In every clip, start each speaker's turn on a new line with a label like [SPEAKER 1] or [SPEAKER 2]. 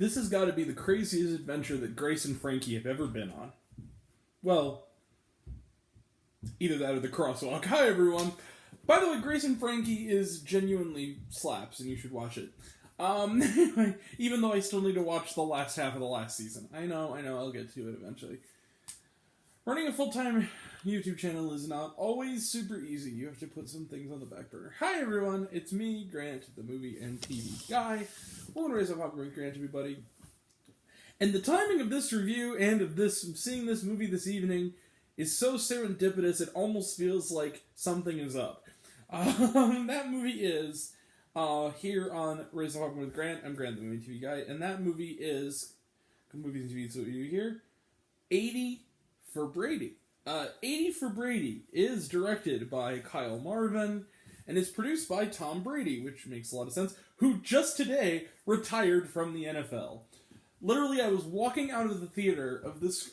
[SPEAKER 1] This has got to be the craziest adventure that Grace and Frankie have ever been on. Well, either that or the crosswalk. Hi, everyone. By the way, Grace and Frankie is genuinely slaps, and you should watch it. Even though I still need to watch the last half of the last season. I know, I'll get to it eventually. Running a full-time YouTube channel is not always super easy. You have to put some things on the back burner. Hi, everyone. It's me, Grant, the movie and TV guy. Welcome to Raise Up Popcorn with Grant, everybody. And the timing of this review and of seeing this movie this evening is so serendipitous, it almost feels like something is up. That movie is here on Raise Up Popcorn with Grant. I'm Grant, the movie and TV guy, and that movie is movies and TV. So what you hear, 80 for Brady. 80 for Brady is directed by Kyle Marvin and is produced by Tom Brady, which makes a lot of sense, who just today retired from the NFL. Literally, I was walking out of the theater of this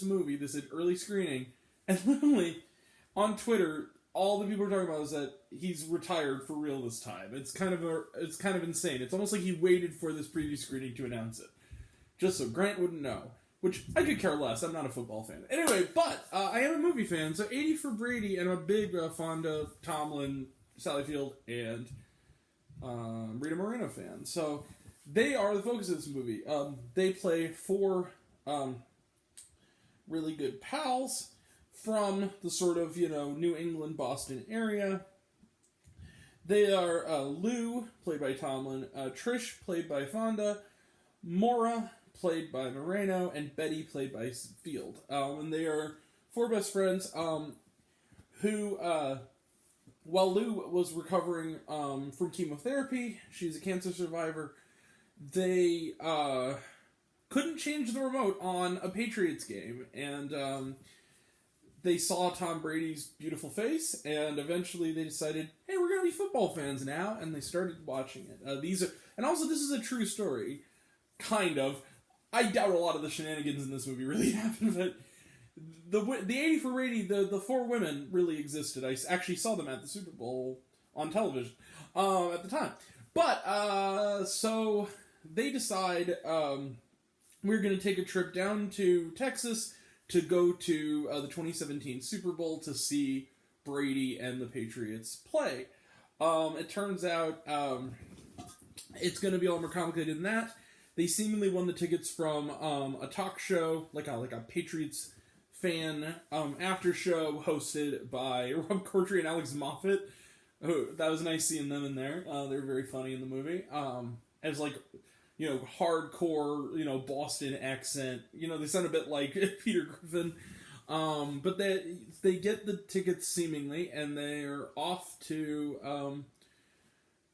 [SPEAKER 1] movie, this early screening, and literally on Twitter, all the people were talking about is that he's retired for real this time. It's kind of insane. It's almost like he waited for this preview screening to announce it, just so Grant wouldn't know. Which, I could care less. I'm not a football fan. Anyway, but I am a movie fan, so 80 for Brady, and I'm a big Fonda, Tomlin, Sally Field, and Rita Moreno fan. So, they are the focus of this movie. They play four really good pals from the sort of, New England, Boston area. They are Lou, played by Tomlin, Trish, played by Fonda, Maura, played by Moreno, and Betty, played by Field. And they are four best friends who, while Lou was recovering from chemotherapy, she's a cancer survivor, they couldn't change the remote on a Patriots game, and they saw Tom Brady's beautiful face, and eventually they decided, hey, we're going to be football fans now, and they started watching it. And also this is a true story, kind of. I doubt a lot of the shenanigans in this movie really happened, but the 80 for Brady, the four women really existed. I actually saw them at the Super Bowl on television at the time. But, so they decide we're going to take a trip down to Texas to go to the 2017 Super Bowl to see Brady and the Patriots play. It turns out it's going to be a lot more complicated than that. They seemingly won the tickets from a talk show, like a Patriots fan after show hosted by Rob Corddry and Alex Moffat. Oh, that was nice seeing them in there. They were very funny in the movie. As hardcore, Boston accent. They sound a bit like Peter Griffin. But they get the tickets seemingly, and they're off to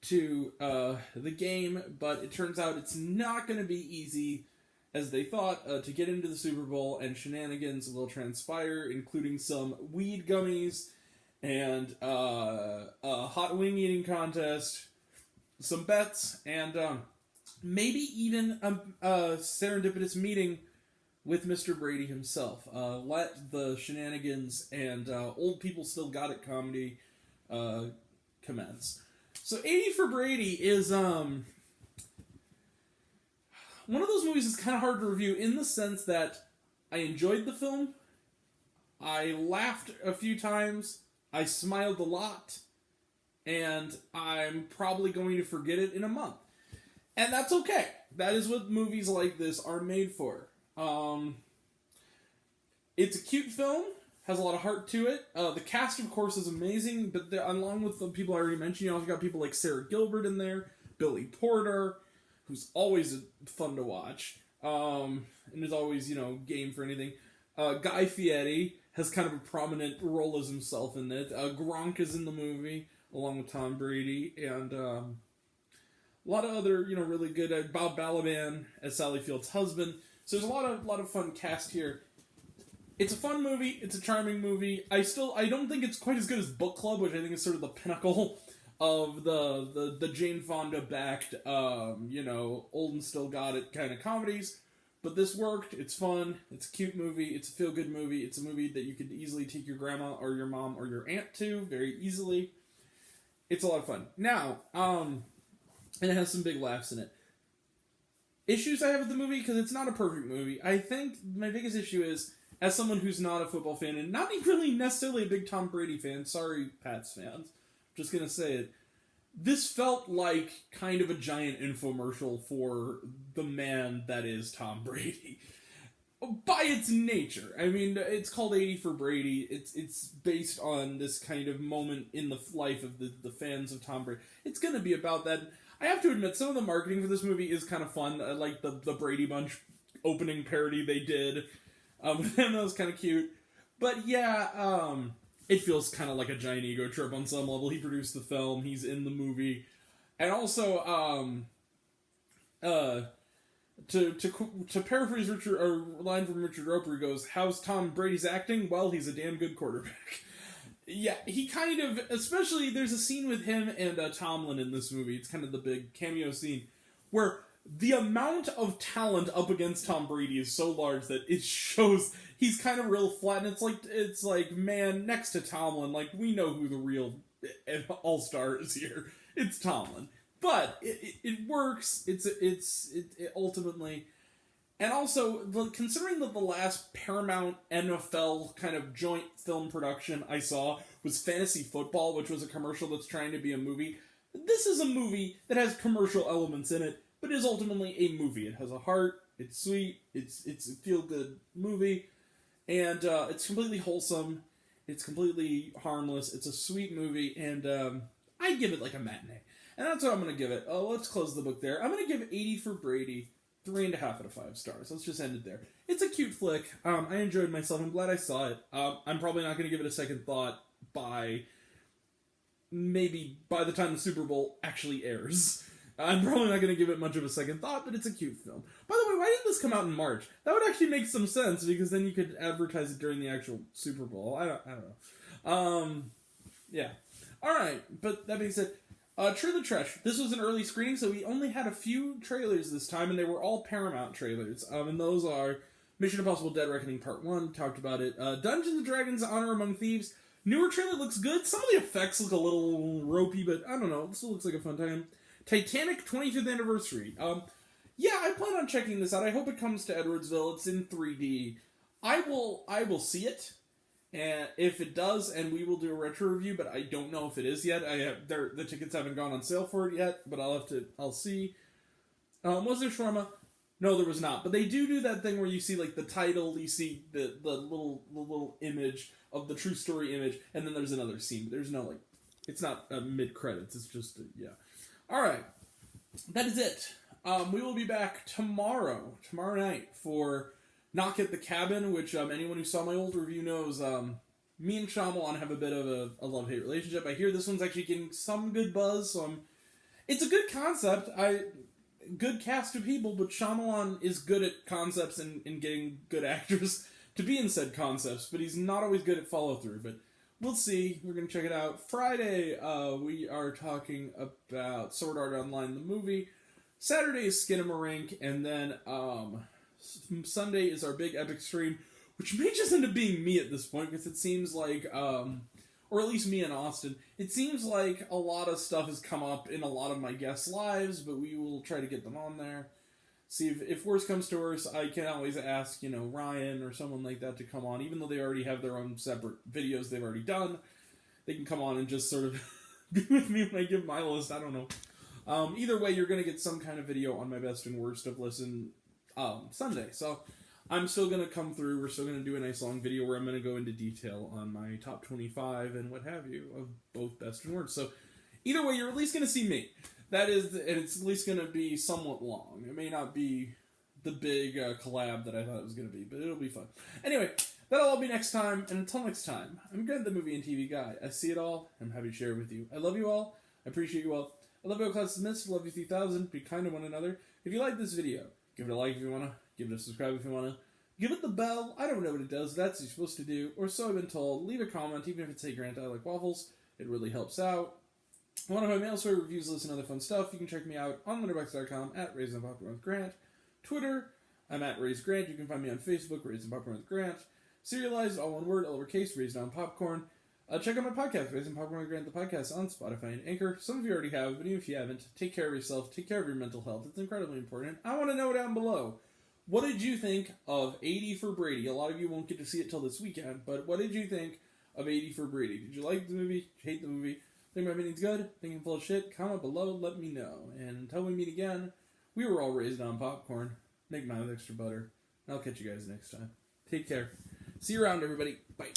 [SPEAKER 1] the game, but it turns out it's not going to be easy as they thought to get into the Super Bowl, and shenanigans will transpire, including some weed gummies and a hot wing eating contest, some bets, and maybe even a serendipitous meeting with Mr. Brady himself. Let the shenanigans and old people still got it comedy commence. So 80 for Brady is one of those movies that's kind of hard to review in the sense that I enjoyed the film, I laughed a few times, I smiled a lot, and I'm probably going to forget it in a month. And that's okay. That is what movies like this are made for. It's a cute film. Has a lot of heart to it. The cast, of course, is amazing, but along with the people I already mentioned, you also got people like Sarah Gilbert in there, Billy Porter, who's always fun to watch, and is always, game for anything. Guy Fieri has kind of a prominent role as himself in it. Gronk is in the movie, along with Tom Brady, and a lot of other, really good. Bob Balaban as Sally Field's husband. So there's a lot of fun cast here. It's a fun movie. It's a charming movie. I don't think it's quite as good as Book Club, which I think is sort of the pinnacle of the Jane Fonda backed, old and still got it kind of comedies. But this worked. It's fun. It's a cute movie. It's a feel good movie. It's a movie that you could easily take your grandma or your mom or your aunt to very easily. It's a lot of fun. Now, and it has some big laughs in it. issues I have with the movie, because it's not a perfect movie. I think my biggest issue is, as someone who's not a football fan, and not even really necessarily a big Tom Brady fan, sorry, Pats fans, just gonna say it, this felt like kind of a giant infomercial for the man that is Tom Brady. By its nature. I mean, it's called 80 for Brady. It's based on this kind of moment in the life of the fans of Tom Brady. It's going to be about that. I have to admit, some of the marketing for this movie is kind of fun. I like the Brady Bunch opening parody they did. And that was kind of cute. But yeah, it feels kind of like a giant ego trip on some level. He produced the film. He's in the movie. And also, To paraphrase Richard, or a line from Richard Roper, he goes, "How's Tom Brady's acting? Well, he's a damn good quarterback." Yeah, he kind of, especially there's a scene with him and Tomlin in this movie. It's kind of the big cameo scene where the amount of talent up against Tom Brady is so large that it shows he's kind of real flat. And it's like, man, next to Tomlin, like, we know who the real all-star is here. It's Tomlin. But it works. It ultimately, and also considering that the last Paramount NFL kind of joint film production I saw was Fantasy Football, which was a commercial that's trying to be a movie. This is a movie that has commercial elements in it, but is ultimately a movie. It has a heart. It's sweet. It's a feel good movie, and it's completely wholesome. It's completely harmless. It's a sweet movie, and I give it like a matinee. And that's what I'm going to give it. Oh, let's close the book there. I'm going to give 80 for Brady 3.5 out of 5 stars. Let's just end it there. It's a cute flick. I enjoyed myself. I'm glad I saw it. I'm probably not going to give it a second thought by the time the Super Bowl actually airs. I'm probably not going to give it much of a second thought, but it's a cute film. By the way, why didn't this come out in March? That would actually make some sense, because then you could advertise it during the actual Super Bowl. I don't know. Yeah. Alright, but that being said, Trailer Trash. This was an early screening, so we only had a few trailers this time, and they were all Paramount trailers. And those are Mission Impossible Dead Reckoning Part 1, talked about it. Dungeons & Dragons Honor Among Thieves. Newer trailer looks good. Some of the effects look a little ropey, but I don't know. It still looks like a fun time. Titanic 25th Anniversary. Yeah, I plan on checking this out. I hope it comes to Edwardsville. It's in 3D. I will see it. And if it does, and we will do a retro review, but I don't know if it is yet. The tickets haven't gone on sale for it yet, but I'll see. Was there shawarma? No, there was not. But they do that thing where you see like the title, you see the little image of the true story image, and then there's another scene. But there's no like, it's not mid credits. It's just yeah. All right, that is it. We will be back tomorrow night for Knock at the Cabin, which anyone who saw my old review knows me and Shyamalan have a bit of a love-hate relationship. I hear this one's actually getting some good buzz, so it's a good concept. Good cast of people, but Shyamalan is good at concepts and getting good actors to be in said concepts, but he's not always good at follow-through. But we'll see. We're going to check it out. Friday, we are talking about Sword Art Online, the movie. Saturday is Skinamarink, and then Sunday is our big epic stream, which may just end up being me at this point, because it seems like, or at least me and Austin, it seems like a lot of stuff has come up in a lot of my guests' lives, but we will try to get them on there. See, if worse comes to worse, I can always ask, Ryan or someone like that to come on, even though they already have their own separate videos they've already done. They can come on and just sort of be with me when I give my list, I don't know. Either way, you're going to get some kind of video on my best and worst of Listen Sunday. So I'm still going to come through. We're still going to do a nice long video where I'm going to go into detail on my top 25 and what have you of both best and worst. So either way, you're at least going to see me. That is, and it's at least going to be somewhat long. It may not be the big collab that I thought it was going to be, but it'll be fun. Anyway, that'll all be next time, and until next time, I'm Grant, the movie and TV guy. I see it all, and I'm happy to share it with you. I love you all. I appreciate you all. I love you all, class dismissed. Love you 3000. Be kind to one another. If you like this video, give it a like if you want to. Give it a subscribe if you want to. Give it the bell. I don't know what it does. That's what you're supposed to do, or so I've been told. Leave a comment, even if it's "Hey Grant, I like waffles." It really helps out. I want to find mail story reviews, lists, and other fun stuff. You can check me out on letterboxd.com at Raisin Popcorn with Grant. Twitter, I'm at Raise Grant. You can find me on Facebook, Raisin Popcorn with Grant. Serialized, all one word, all lowercase, Raised on Popcorn. Check out my podcast, Raising Popcorn with Grant, the podcast on Spotify and Anchor. Some of you already have, but even if you haven't, take care of yourself, take care of your mental health. It's incredibly important. I want to know down below, what did you think of 80 for Brady? A lot of you won't get to see it till this weekend, but what did you think of 80 for Brady? Did you like the movie? Did you hate the movie? Think my opinion's good? Think I'm full of shit? Comment below, let me know. And until we meet again, we were all raised on popcorn. Make mine with extra butter. I'll catch you guys next time. Take care. See you around, everybody. Bye.